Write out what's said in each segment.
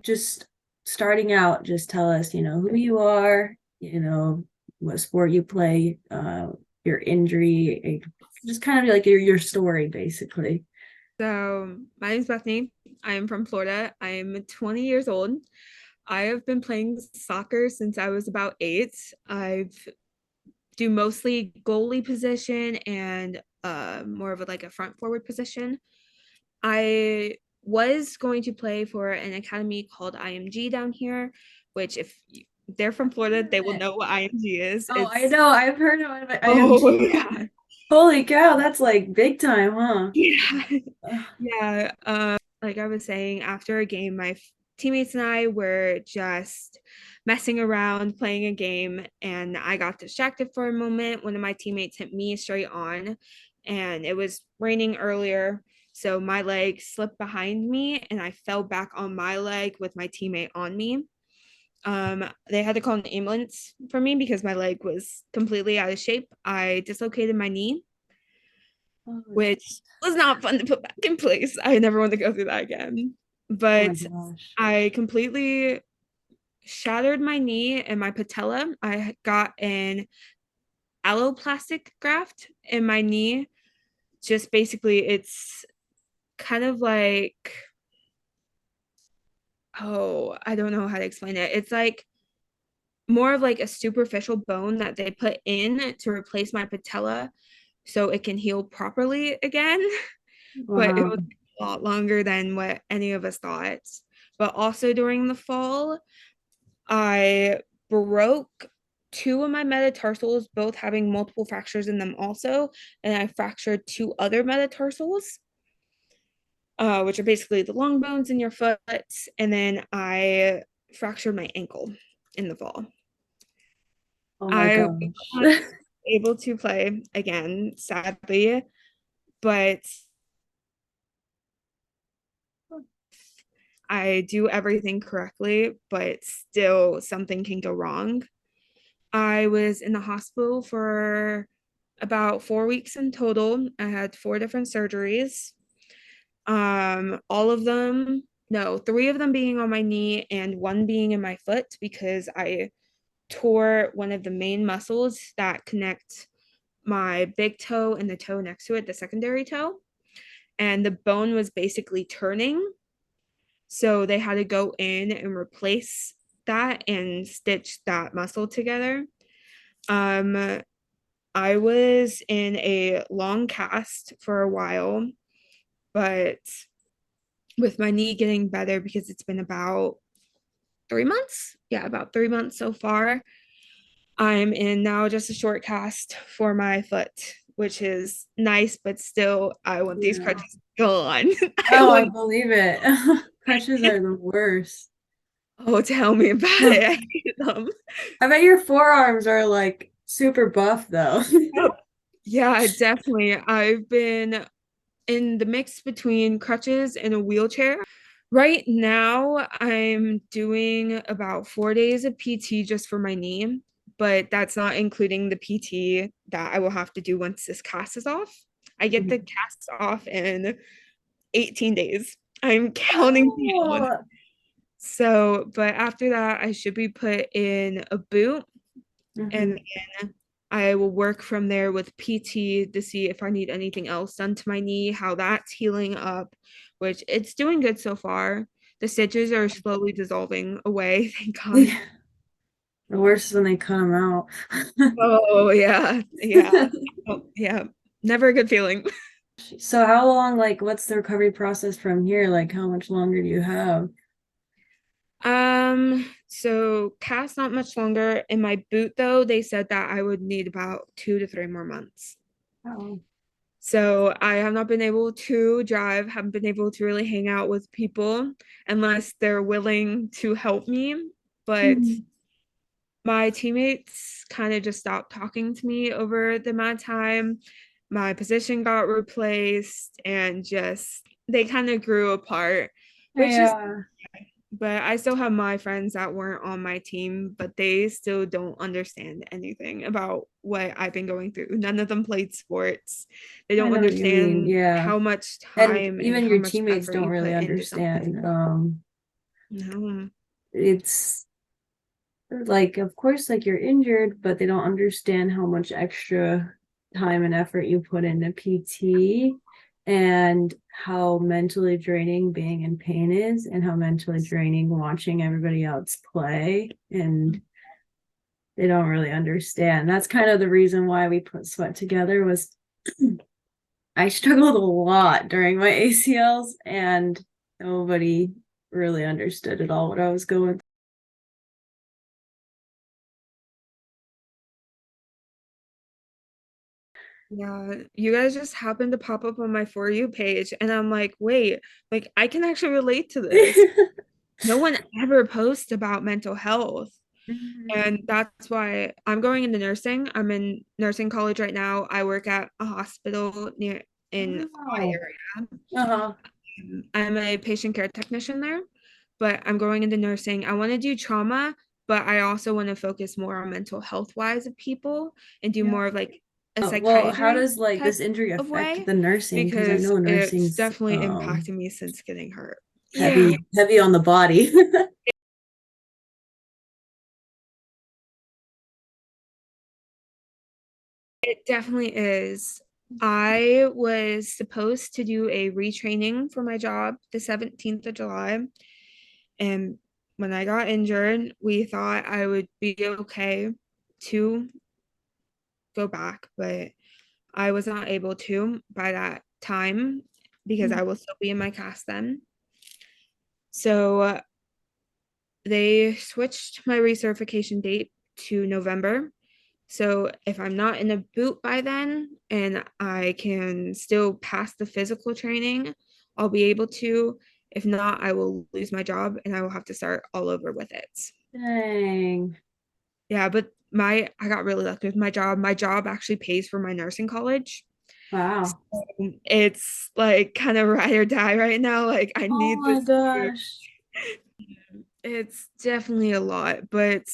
just starting out, just tell us, who you are, what sport you play, your injury, just kind of like your story, basically. So, my name's Bethany. I am from Florida. I'm 20 years old. I have been playing soccer since I was about 8. I've do mostly goalie position and more of like a front forward position. I was going to play for an academy called IMG down here, which they're from Florida, they will know what IMG is. Oh, I It's know. I've heard of it. oh IMG. yeah. Holy cow, that's like big time, huh? Yeah. Ugh. Yeah. Like I was saying, after a game, my teammates and I were just messing around playing a game, and I got distracted for a moment. One of my teammates hit me straight on, and it was raining earlier. So my leg slipped behind me, and I fell back on my leg with my teammate on me. They had to call an ambulance for me because my leg was completely out of shape. I dislocated my knee, Oh, which was not fun to put back in place. I never want to go through that again. oh my But gosh. I completely shattered my knee and my patella. I got an alloplastic graft in my knee. Just basically, it's kind of like, oh, I don't know how to explain it. It's like more of like a superficial bone that they put in to replace my patella so it can heal properly again. But it Wow. was a lot longer than what any of us thought. But also during the fall, I broke two of my metatarsals, both having multiple fractures in them also, and I fractured two other metatarsals, which are basically the long bones in your foot, and then I fractured my ankle in the fall. Oh my I was gosh. not able to play again, sadly, but I do everything correctly, but still something can go wrong. I was in the hospital for about 4 weeks in total. I had four different surgeries. All of them, no, three of them being on my knee and one being in my foot because I tore one of the main muscles that connect my big toe and the toe next to it, the secondary toe. And the bone was basically turning. So they had to go in and replace that and stitch that muscle together. Um, I was in a long cast for a while, but with my knee getting better because it's been about 3 months. Yeah, about 3 months so far. I'm in now just a short cast for my foot, which is nice, but still, I want these Yeah. crutches gone. I Oh, I want, believe it. Crutches are the worst. oh, tell me about it. I hate them. I bet your forearms are like super buff though. Oh, yeah, definitely. I've been in the mix between crutches and a wheelchair. Right now, I'm doing about 4 days of PT just for my knee, but that's not including the PT that I will have to do once this cast is off. I get the cast off in 18 days. I'm counting down. Oh. So, but after that, I should be put in a boot Mhm. and then I will work from there with PT to see if I need anything else done to my knee, how that's healing up, which it's doing good so far. The stitches are slowly dissolving away, thank God. The worst is when they cut them out. Oh yeah, yeah. Oh, yeah. Never a good feeling. So how long, like, what's the recovery process from here? Like, how much longer do you have? So cast not much longer. In my boot though, they said that I would need about 2 to 3 more months. Oh. So I have not been able to drive, haven't been able to really hang out with people unless they're willing to help me. But Mhm. my teammates kind of just stopped talking to me over the amount of time. My position got replaced and just they kind of grew apart, which is Yeah. but I still have my friends that weren't on my team, but they still don't understand anything about what I've been going through. None of them played sports. They I don't know what you mean. understand Yeah. how much And time and even how your much teammates effort don't you really put into understand. something. No. It's like, of course, like you're injured, but they don't understand how much extra time and effort you put into PT and how mentally draining being in pain is, and how mentally draining watching everybody else play. And they don't really understand. That's kind of the reason why we put Sweat together was I struggled a lot during my ACLs, and nobody really understood at all what I was going. Yeah, you guys just happened to pop up on my For You page, and I'm like, wait, like I can actually relate to this. No one ever posts about mental health. Mhm. And that's why I'm going into nursing. I'm in nursing college right now. I work at a hospital near in my Wow. area. Uh-huh. I'm a patient care technician there, but I'm going into nursing. I want to do trauma, but I also want to focus more on mental health wise of people and do Yeah. more of like a Well, how psychiatry does like type this injury of affect way the nursing? Because I because know it's nursing's definitely impacted me since getting hurt. Yeah, heavy on the body. it definitely is. I was supposed to do a retraining for my job the 17th of July. And when I got injured, we thought I would be okay to go back, but I was not able to by that time because I will still be in my cast then. So they switched my recertification date to November. So if I'm not in a boot by then and I can still pass the physical training, I'll be able to. If not, I will lose my job and I will have to start all over with it. Dang. Yeah, but my I got really lucky with my job. My job actually pays for my nursing college. So Wow. it's like kind of ride or die right now. Like I Oh need my this. gosh. It's definitely a lot, but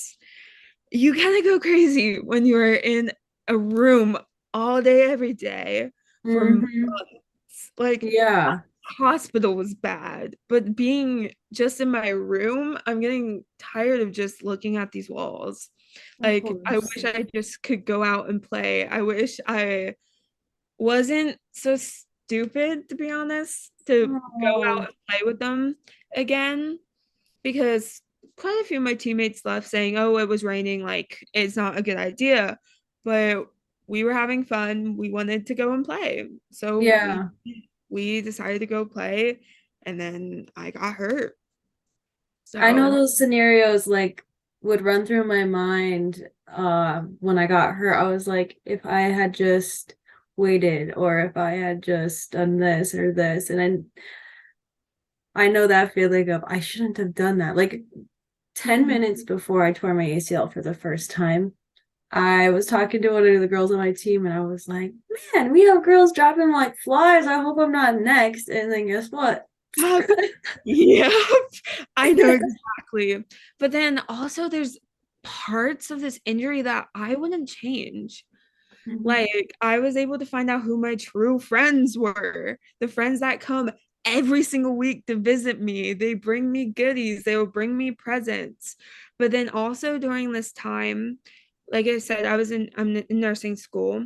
you kind of go crazy when you're in a room all day, every day for Hmm. months. Like Yeah, hospital was bad, but being just in my room, I'm getting tired of just looking at these walls. of Like, I course. wish I just could go out and play. I wish I wasn't so stupid, to be honest, to go Oh, out and play with them again because quite a few of my teammates left saying, "Oh, it was raining, like it's not a good idea." But we were having fun. We wanted to go and play. So yeah. we decided to go play and then I got hurt. I know So those scenarios like would run through my mind when I got hurt. I was like, if I had just waited, or if I had just done this or this. And I know that feeling of I shouldn't have done that. Like 10 minutes before I tore my ACL for the first time, I was talking to one of the girls on my team and I was like, man, we have girls dropping like flies. I hope I'm not next. And then guess what? yeah, I know exactly. But then also there's parts of this injury that I wouldn't change. Like I was able to find out who my true friends were. The friends that come every single week to visit me. They bring me goodies, they will bring me presents. But then also during this time, like I said, I'm in nursing school.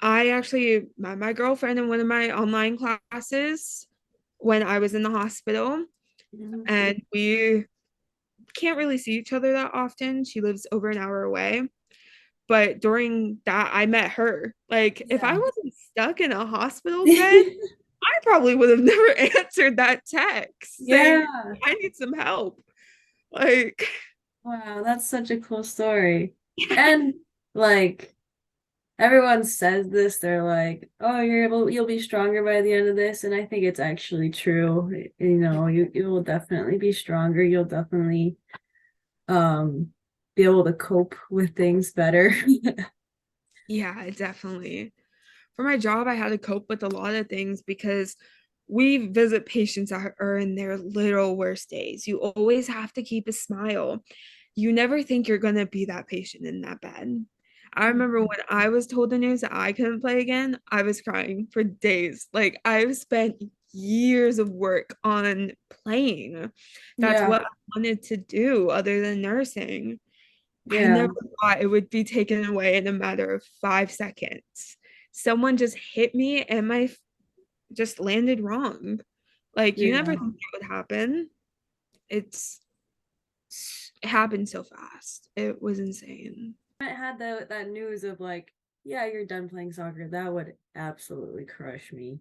I actually met my girlfriend in one of my online classes when I was in the hospital, and we can't really see each other that often. She lives over an hour away. But during that, I met her. Like, if I Yeah. wasn't stuck in a hospital bed, I probably would have never answered that text saying, Yeah. I need some help. Like, Wow, that's such a cool story. And like everyone says this, they're like, "Oh, you'll be stronger by the end of this." And I think it's actually true. You know, you will definitely be stronger. You'll definitely um be able to cope with things better. yeah, definitely. For my job, I had to cope with a lot of things because we visit patients that are in their literal worst days. You always have to keep a smile. You never think you're going to be that patient in that bed. I remember when I was told the news that I couldn't play again, I was crying for days. Like I've spent years of work on playing. That's Yeah. what I wanted to do other than nursing. I Yeah. never thought it would be taken away in a matter of 5 seconds. Someone just hit me and just landed wrong. Like you never Yeah. think that would happen. It's it happened so fast. It was insane. I had that news of like, yeah, you're done playing soccer. That would absolutely crush me.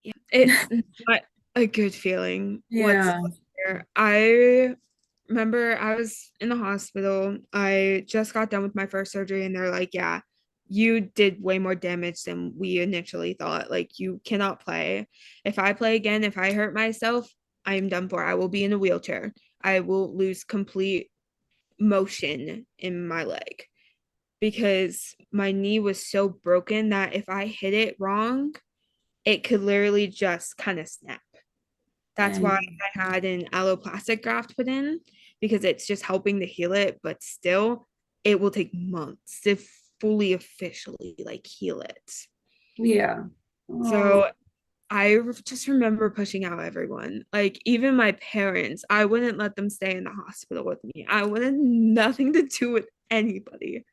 Yeah, it's not a good feeling Yeah. whatsoever. I remember I was in the hospital. I just got done with my first surgery, and they're like, yeah, you did way more damage than we initially thought. Like, you cannot play. If I play again, if I hurt myself, I am done for. I will be in a wheelchair. I will lose complete motion in my leg because my knee was so broken that if I hit it wrong, it could literally just kind of snap. That's why And I had an alloplastic graft put in because it's just helping to heal it, but still, it will take months to fully officially like heal it. yeah. Oh, So just remember pushing out everyone. Like even my parents, I wouldn't let them stay in the hospital with me. I wanted nothing to do with anybody.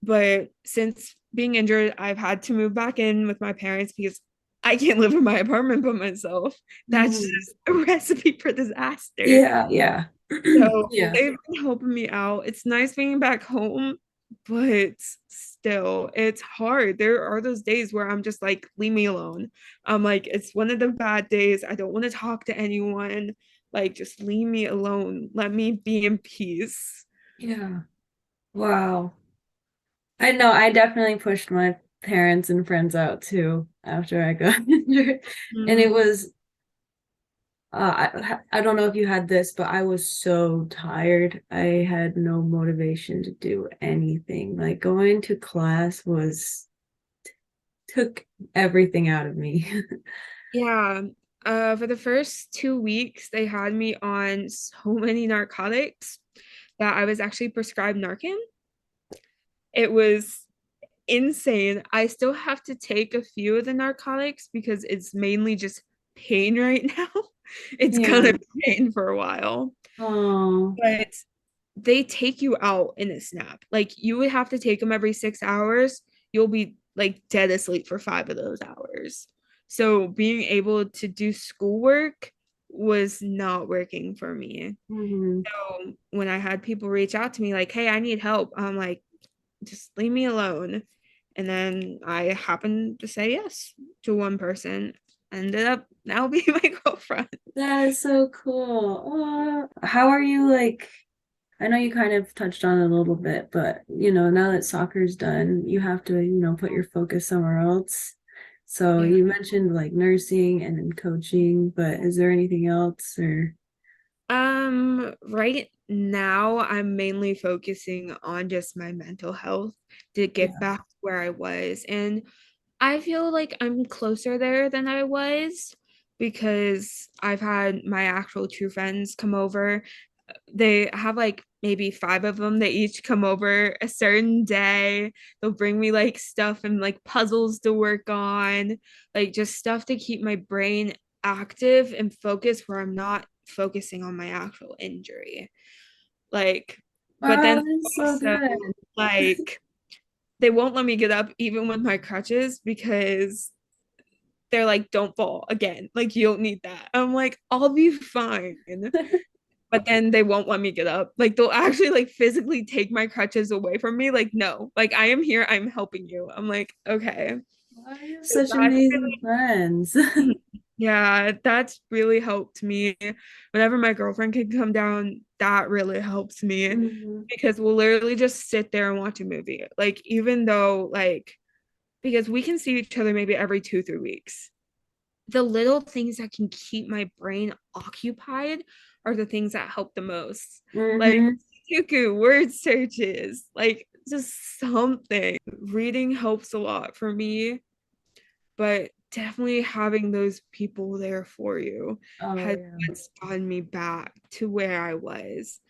But since being injured, I've had to move back in with my parents because I can't live in my apartment by myself. That's mhm. just a recipe for disaster. Yeah, yeah. So Yeah. they've been helping me out. It's nice being back home, but still, it's hard. There are those days where I'm just like, leave me alone. I'm like, it's one of the bad days. I don't want to talk to anyone. Like, just leave me alone. Let me be in peace. Yeah. Wow. I know I definitely pushed my parents and friends out too after I got injured. And it Mm. was I don't know if you had this, but I was so tired. I had no motivation to do anything. Like going to class was took everything out of me. Yeah. For the first 2 weeks, they had me on so many narcotics that I was actually prescribed Narcan. It was insane. I still have to take a few of the narcotics because it's mainly just pain right now. It's Yeah. gonna be pain for a while, Oh. but they take you out in a snap. Like you would have to take them every 6 hours. You'll be like dead asleep for 5 of those hours. So being able to do schoolwork was not working for me. Mhm. So when I had people reach out to me like, "Hey, I need help," I'm like, "Just leave me alone." And then I happened to say yes to one person. Ended up now being my girlfriend. That is so cool. How are you like I know you kind of touched on it a little bit, but now that soccer's done, you have to, put your focus somewhere else. So Yeah. you mentioned like nursing and then coaching, but is there anything else or Right now I'm mainly focusing on just my mental health to get yeah. back to where I was. And I feel like I'm closer there than I was because I've had my actual true friends come over. They have like maybe 5 of them. They each come over a certain day. They'll bring me like stuff and like puzzles to work on, like just stuff to keep my brain active and focused where I'm not focusing on my actual injury. Like, but Oh, then that's so also good. like they won't let me get up even with my crutches because they're like, don't fall again. Like, you don't need that. I'm like, I'll be fine. But then they won't let me get up. Like, they'll actually like physically take my crutches away from me. Like, no, like I am here. I'm helping you. I'm like, okay. Why are you So such that's amazing friends? really, yeah, that's really helped me. Whenever my girlfriend can come down, that really helps me Mhm. because we'll literally just sit there and watch a movie. Like, even though, like, because we can see each other maybe every 2, 3 weeks. The little things that can keep my brain occupied are the things that help the most. Like Mhm. Sudoku, word searches, like just something. Reading helps a lot for me, but definitely having those people there for you Oh has yeah. what's gotten me back to where I was.